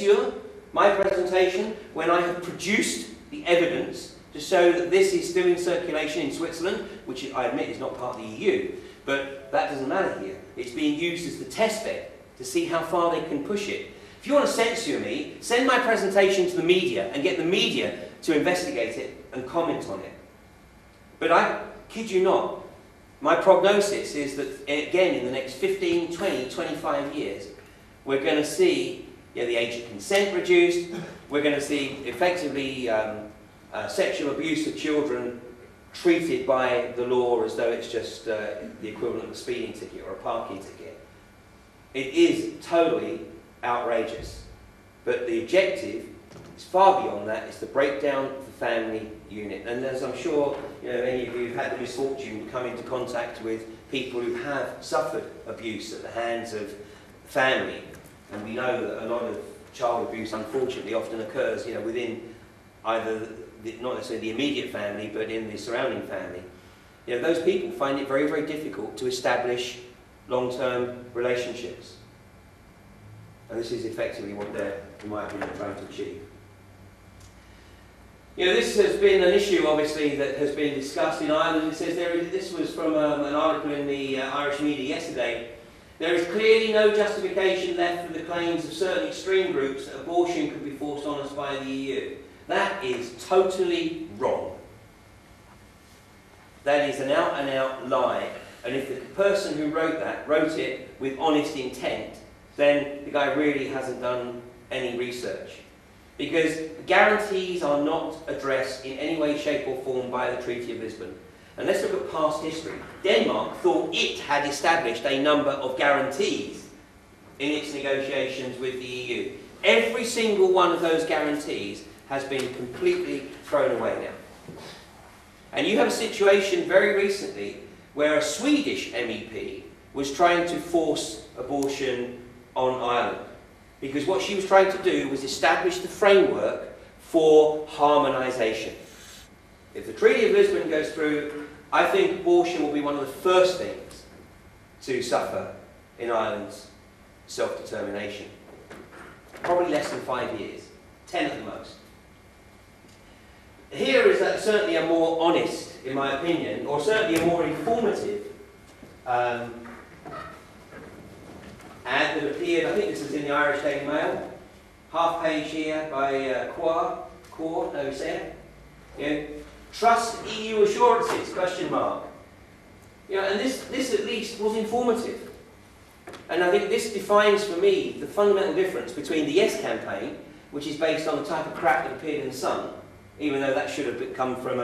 censure my presentation when I have produced the evidence to show that this is still in circulation in Switzerland, which I admit is not part of the EU, but that doesn't matter here. It's being used as the test bed to see how far they can push it. If you want to censure me, send my presentation to the media and get the media to investigate it and comment on it. But I kid you not, my prognosis is that, again, in the next 15, 20, 25 years, we're going to see the age of consent reduced, we're going to see effectively sexual abuse of children treated by the law as though it's just the equivalent of a speeding ticket or a parking ticket. It is totally outrageous, but the objective is far beyond that. It's the breakdown of the family unit. And as I'm sure any of you have had the misfortune to come into contact with people who have suffered abuse at the hands of family, and we know that a lot of child abuse unfortunately often occurs within either not necessarily the immediate family, but in the surrounding family. Those people find it very, very difficult to establish long-term relationships. And this is effectively what they're, in my opinion, trying to achieve. This has been an issue, obviously, that has been discussed in Ireland. It says this was from an article in the Irish media yesterday. There is clearly no justification left for the claims of certain extreme groups that abortion could be forced on us by the EU. That is totally wrong. That is an out-and-out lie. And if the person who wrote that wrote it with honest intent, then the guy really hasn't done any research. Because guarantees are not addressed in any way, shape or form by the Treaty of Lisbon. And let's look at past history. Denmark thought it had established a number of guarantees in its negotiations with the EU. Every single one of those guarantees has been completely thrown away now. And you have a situation very recently where a Swedish MEP was trying to force abortion on Ireland. Because what she was trying to do was establish the framework for harmonisation. If the Treaty of Lisbon goes through, I think abortion will be one of the first things to suffer in Ireland's self-determination. Probably less than 5 years, 10 at the most. Here is certainly a more honest, in my opinion, or certainly a more informative ad that appeared, I think this is in the Irish Daily Mail, half page here by Trust EU assurances, question mark. And this at least was informative. And I think this defines for me the fundamental difference between the Yes campaign, which is based on the type of crap that appeared in the Sun, even though that should have come from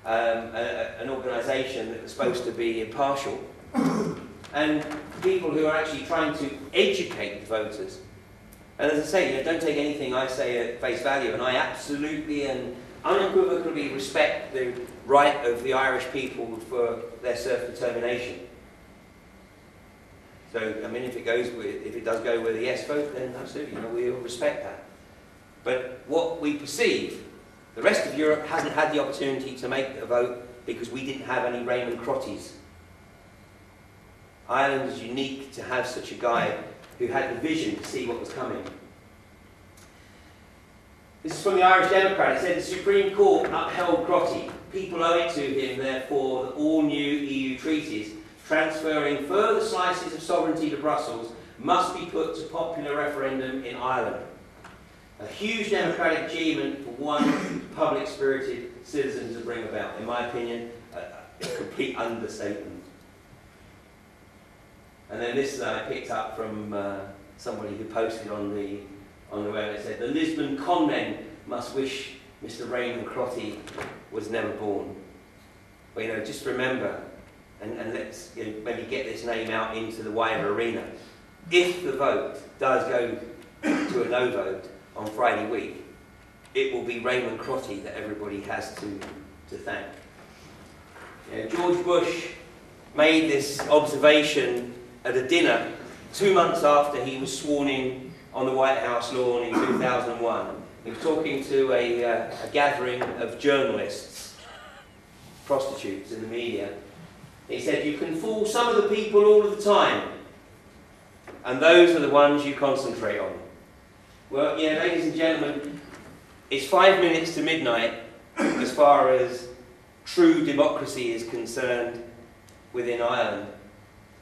an organisation that was supposed to be impartial, and people who are actually trying to educate the voters. And as I say, don't take anything I say at face value, and I absolutely and unequivocally respect the right of the Irish people for their self-determination. So, I mean, if it does go with a yes vote, then absolutely, we'll respect that. But what we perceive, the rest of Europe hasn't had the opportunity to make a vote because we didn't have any Raymond Crotties. Ireland is unique to have such a guy who had the vision to see what was coming. This is from the Irish Democrat. It said the Supreme Court upheld Crotty. People owe it to him, therefore, that all new EU treaties transferring further slices of sovereignty to Brussels must be put to popular referendum in Ireland. A huge democratic achievement for one public-spirited citizen to bring about. In my opinion, a complete understatement. And then this I picked up from somebody who posted on the web. It said, the Lisbon conmen must wish Mr. Raymond Crotty was never born. But just remember, and let's maybe get this name out into the wider arena. If the vote does go to a no vote on Friday week, it will be Raymond Crotty that everybody has to thank. George Bush made this observation at a dinner 2 months after he was sworn in on the White House lawn in 2001. He was talking to a gathering of journalists, prostitutes in the media. He said, you can fool some of the people all of the time, and those are the ones you concentrate on. Well, yeah, ladies and gentlemen, it's 5 minutes to midnight as far as true democracy is concerned within Ireland,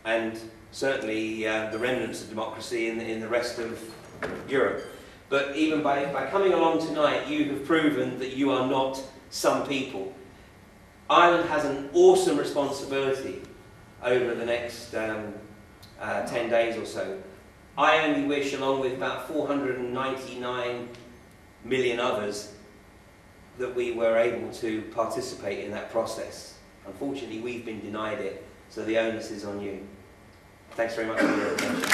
and certainly the remnants of democracy in the rest of Europe. But even by coming along tonight, you have proven that you are not some people. Ireland has an awesome responsibility over the next 10 days or so. I only wish, along with about 499 million others, that we were able to participate in that process. Unfortunately, we've been denied it, so the onus is on you. Thanks very much for your attention.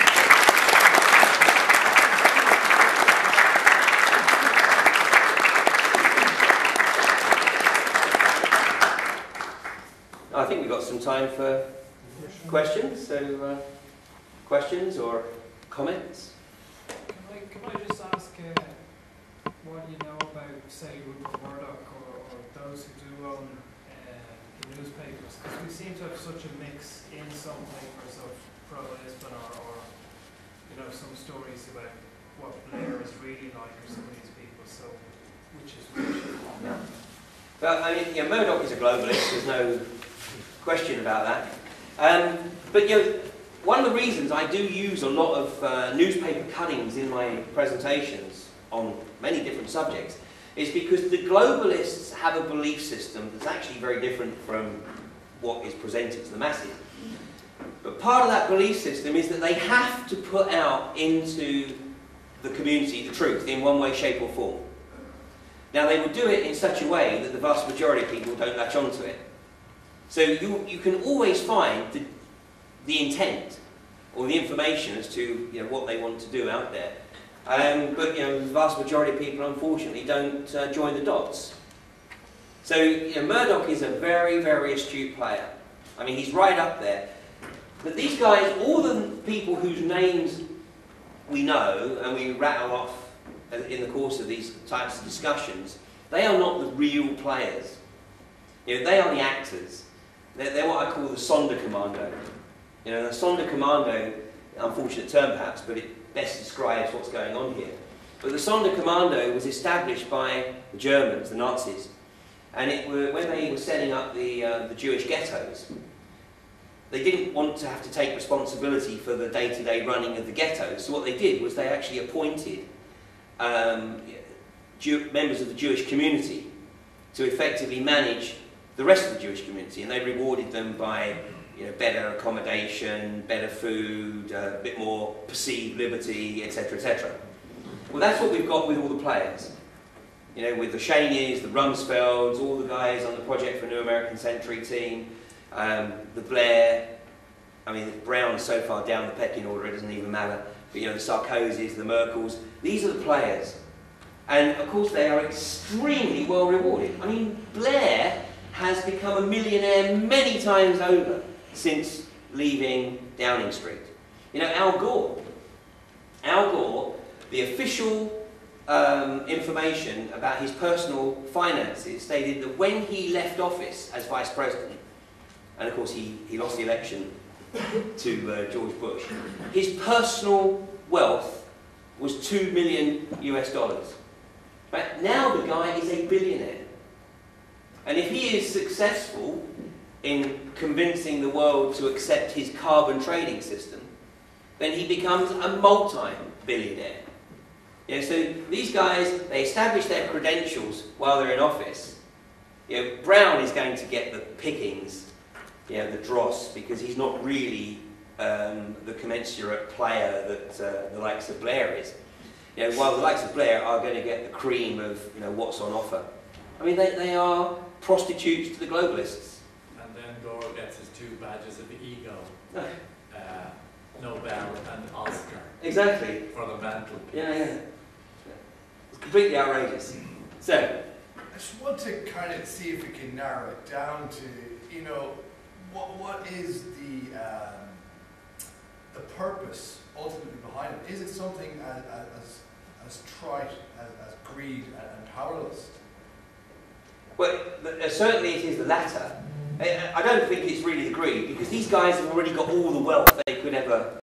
I think we've got some time for questions, so questions or comments? Can I just ask what you know about, say, Rupert Murdoch or those who do own the newspapers? Because we seem to have such a mix in some papers of pro-Lisbon or you know, some stories about what Blair is really like or some of these people, so which is which? Yeah. Well, I mean, yeah, Murdoch is a globalist, there's no question about that. But you know, one of the reasons I do use a lot of newspaper cuttings in my presentations on many different subjects is because the globalists have a belief system that's actually very different from what is presented to the masses. But part of that belief system is that they have to put out into the community the truth in one way, shape or form. Now they will do it in such a way that the vast majority of people don't latch onto it. So you can always find the intent or the information as to, you know, what they want to do out there. But you know, the vast majority of people unfortunately don't join the dots. So you know, Murdoch is a very, very astute player. I mean, he's right up there. But these guys, all the people whose names we know and we rattle off in the course of these types of discussions, they are not the real players. You know, they are the actors. They're what I call the Sonderkommando. You know, the Sonderkommando, unfortunate term perhaps, but it best describes what's going on here. But the Sonderkommando was established by the Germans, the Nazis, and when they were setting up the Jewish ghettos, they didn't want to have to take responsibility for the day-to-day running of the ghettos. So what they did was they actually appointed members of the Jewish community to effectively manage the rest of the Jewish community, and they rewarded them by, you know, better accommodation, better food, a bit more perceived liberty, etc., etc. Well, that's what we've got with all the players. You know, with the Shaneys, the Rumsfelds, all the guys on the Project for a New American Century team, the Blair, I mean, Brown's so far down the pecking order it doesn't even matter, but you know, the Sarkozys, the Merkels, these are the players. And of course they are extremely well rewarded. I mean, Blair has become a millionaire many times over since leaving Downing Street. You know, Al Gore, the official information about his personal finances stated that when he left office as Vice President, and of course he lost the election to George Bush, his personal wealth was $2 million US. But now the guy is a billionaire. And if he is successful in convincing the world to accept his carbon trading system, then he becomes a multi-billionaire. You know, so these guys, they establish their credentials while they're in office. You know, Brown is going to get the pickings, you know, the dross, because he's not really the commensurate player that the likes of Blair is. You know, while the likes of Blair are going to get the cream of, you know, what's on offer. I mean, they are prostitutes to the globalists. And then Gore gets his 2 badges of ego, Nobel and Oscar. Exactly. For the mantelpiece. Yeah. It's completely outrageous. So, I just want to kind of see if we can narrow it down to, you know, what is the purpose ultimately behind it? Is it something as trite as greed and powerless? well, certainly it is the latter. I don't think it's really the greed, because these guys have already got all the wealth they could ever